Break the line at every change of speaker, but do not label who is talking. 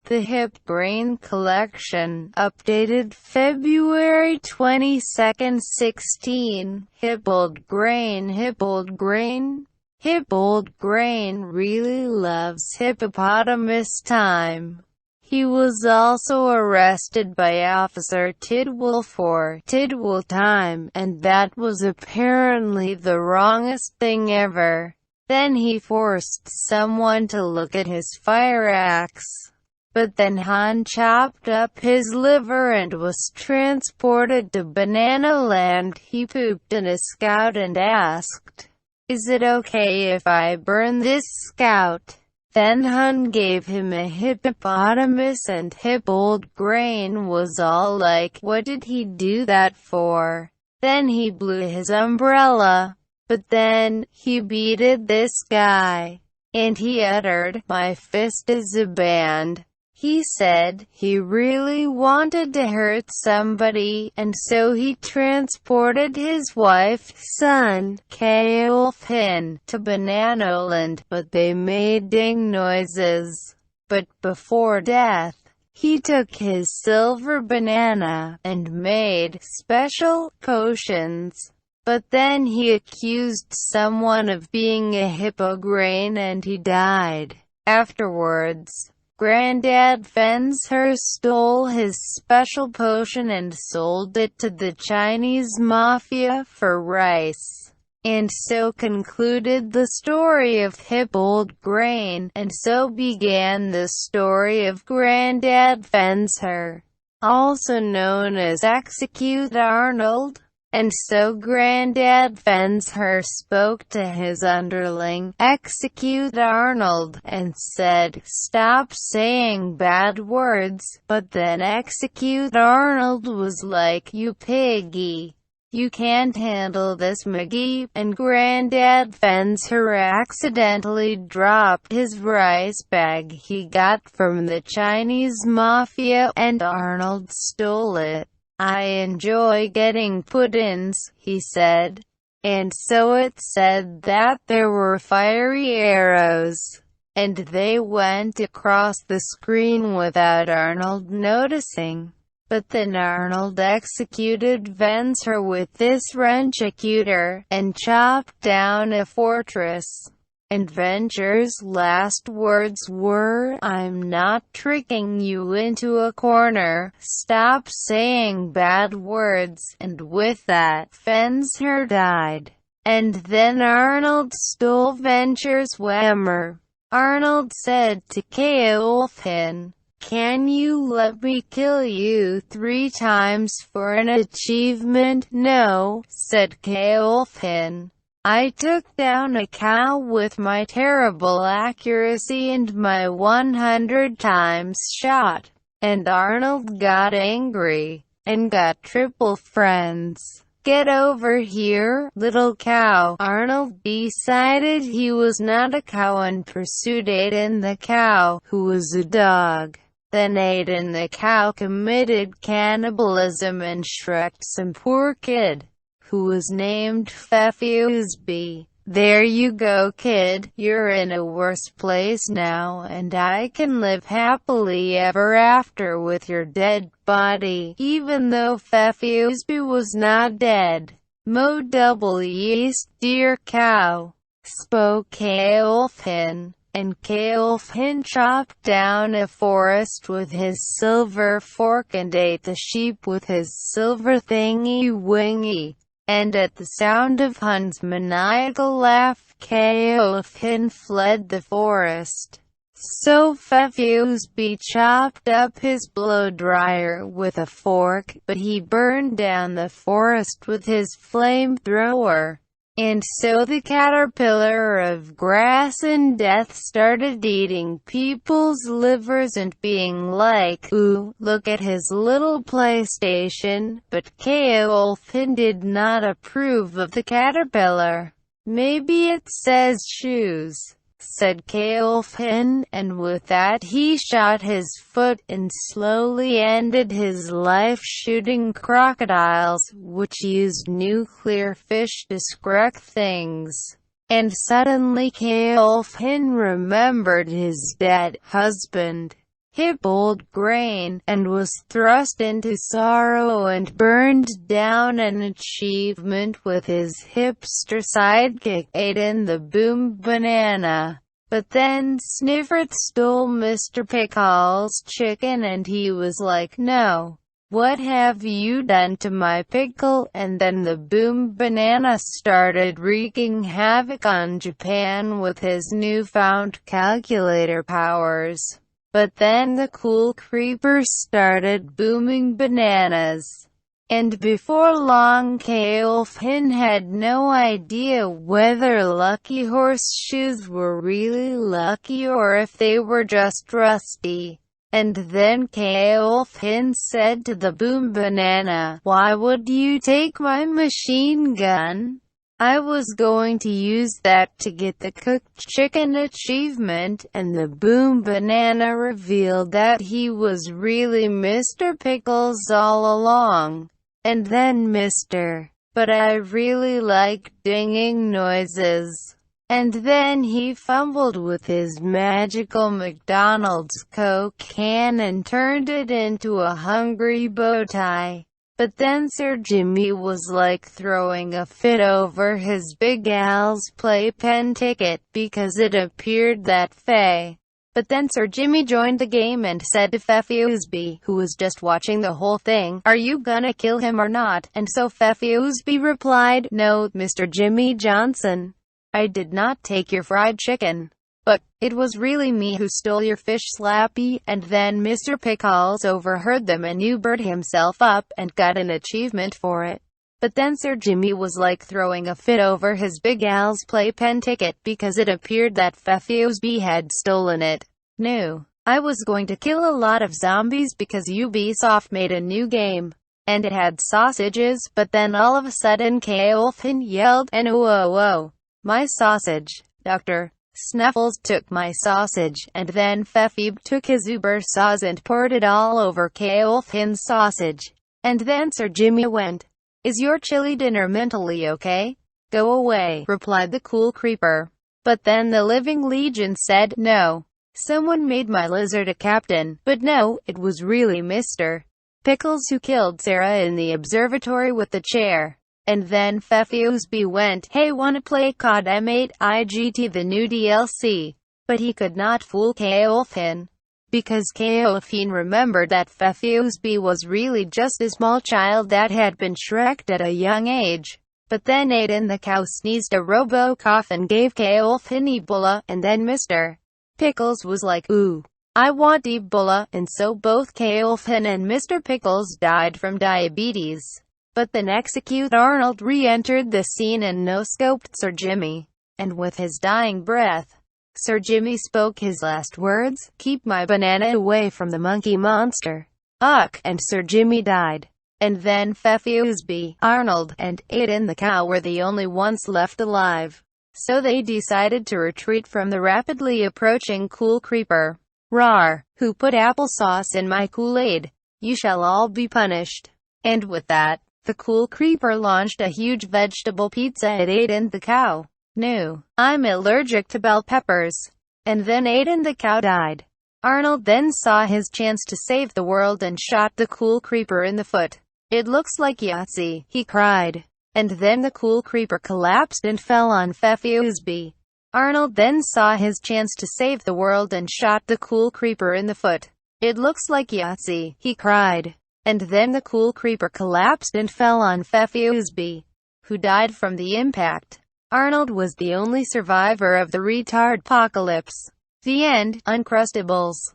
The Hip Brain Collection, updated February 22, 16. Hippold Grain. Hippold Grain really loves hippopotamus time. He was also arrested by Officer Tidwell for Tidwell time, and that was apparently the wrongest thing ever. Then he forced someone to look at his fire axe. But then Han chopped up his liver and was transported to Banana Land. He pooped in a scout and asked, "Is it okay if I burn this scout?" Then Han gave him a hippopotamus, and Hippold Grain was all like, "What did he do that for?" Then he blew his umbrella. But then, he beated this guy. And he uttered, "My fist is a band." He said he really wanted to hurt somebody, and so he transported his wife, son, Kaolfin, to Bananaland, but they made ding noises. But before death, he took his silver banana, and made special potions. But then he accused someone of being a hippograin and he died. Afterwards, Granddad Fencer stole his special potion and sold it to the Chinese mafia for rice. And so concluded the story of Hippold Grain, and so began the story of Granddad Fencer, also known as Execute Arnold. And so Granddad Fencer spoke to his underling, Execute Arnold, and said, "Stop saying bad words." But then Execute Arnold was like, "You piggy. You can't handle this, Maggie." And Granddad Fencer accidentally dropped his rice bag he got from the Chinese mafia, and Arnold stole it. "I enjoy getting put-ins," he said. And so it said that there were fiery arrows, and they went across the screen without Arnold noticing. But then Arnold executed Fencer with this wrench-acuter, and chopped down a fortress. And Venture's last words were, "I'm not tricking you into a corner. Stop saying bad words." And with that, Fencer died. And then Arnold stole Venture's hammer. Arnold said to Kaolfin, "Can you let me kill you 3 times for an achievement?" "No," said Kaolfin. "I took down a cow with my terrible accuracy and my 100 times shot." And Arnold got angry, and got triple friends. "Get over here, little cow." Arnold decided he was not a cow and pursued Aiden the cow, who was a dog. Then Aiden the cow committed cannibalism and shreked some poor kid, who was named Fefusby. "There you go, kid. You're in a worse place now, and I can live happily ever after with your dead body." Even though Fefusby was not dead. "Mo double yeast, dear cow," spoke Kaolfin. And Kaolfin chopped down a forest with his silver fork and ate the sheep with his silver thingy-wingy. And at the sound of Han's maniacal laugh, Kaolfin fled the forest. So Fefusby chopped up his blow-dryer with a fork, but he burned down the forest with his flamethrower. And so the caterpillar of grass and death started eating people's livers and being like, "Ooh, look at his little PlayStation." But Kaolfin did not approve of the caterpillar. "Maybe it says shoes," said Kaolfin, and with that he shot his foot and slowly ended his life shooting crocodiles, which used nuclear fish to screck things. And suddenly Kaolfin remembered his dead husband. hip old grain, and was thrust into sorrow and burned down an achievement with his hipster sidekick Aiden the Boom Banana. But then Sniffert stole Mr. Pickle's chicken and he was like, "No. What have you done to my pickle?" And then the Boom Banana started wreaking havoc on Japan with his newfound calculator powers. But then the cool creeper started booming bananas. And before long K-Olfin had no idea whether Lucky Horseshoes were really lucky or if they were just rusty. And then K-Olfin said to the Boom Banana, "Why would you take my machine gun? I was going to use that to get the cooked chicken achievement." And the Boom Banana revealed that he was really Mr. Pickles all along. And then Mr. "But I really like dinging noises." And then he fumbled with his magical McDonald's Coke can and turned it into a hungry bow tie. But then Sir Jimmy was like throwing a fit over his Big Al's playpen ticket, because it appeared that But then Sir Jimmy joined the game and said to Feffy, who was just watching the whole thing, "Are you gonna kill him or not?" And so Feffy replied, "No, Mr. Jimmy Johnson. I did not take your fried chicken. But it was really me who stole your fish Slappy." And then Mr. Pickles overheard them and Ubered himself up and got an achievement for it. But then Sir Jimmy was like throwing a fit over his Big Al's playpen ticket, because it appeared that Feffy had stolen it. "No. I was going to kill a lot of zombies because Ubisoft made a new game. And it had sausages." But then all of a sudden K-Olfin yelled, "And whoa. My sausage, Dr. Snuffles took my sausage." And then Feffy took his Uber sauce and poured it all over K-Olfin's sausage. And then Sir Jimmy went, "Is your chili dinner mentally okay?" "Go away," replied the cool creeper. But then the Living Legion said, "No. Someone made my lizard a captain." But no, it was really Mr. Pickles who killed Sarah in the observatory with the chair. And then Feffy went, "Hey, wanna play COD M8 IGT the new DLC?" But he could not fool K-Olfin, because K-Olfin remembered that Feffy was really just a small child that had been shreked at a young age. But then Aiden the cow sneezed a robo-cough and gave K-Olfin Ebola, and then Mr. Pickles was like, "Ooh, I want Ebola," and so both K-Olfin and Mr. Pickles died from diabetes. But then Execute Arnold re-entered the scene and no-scoped Sir Jimmy. And with his dying breath, Sir Jimmy spoke his last words, "Keep my banana away from the monkey monster." Uck, and Sir Jimmy died. And then Feffy, Arnold, and Aiden the cow were the only ones left alive. So they decided to retreat from the rapidly approaching cool creeper. "Rawr, who put applesauce in my Kool-Aid? You shall all be punished." And with that, the cool creeper launched a huge vegetable pizza at Aiden the cow. "No, I'm allergic to bell peppers." And then Aiden the cow died. Arnold then saw his chance to save the world and shot the cool creeper in the foot. "It looks like Yahtzee," he cried. And then the cool creeper collapsed and fell on Feffy. Arnold then saw his chance to save the world and shot the cool creeper in the foot. "It looks like Yahtzee," he cried. And then the cool creeper collapsed and fell on Feffy, who died from the impact. Arnold was the only survivor of the retard apocalypse. The end. Uncrustables.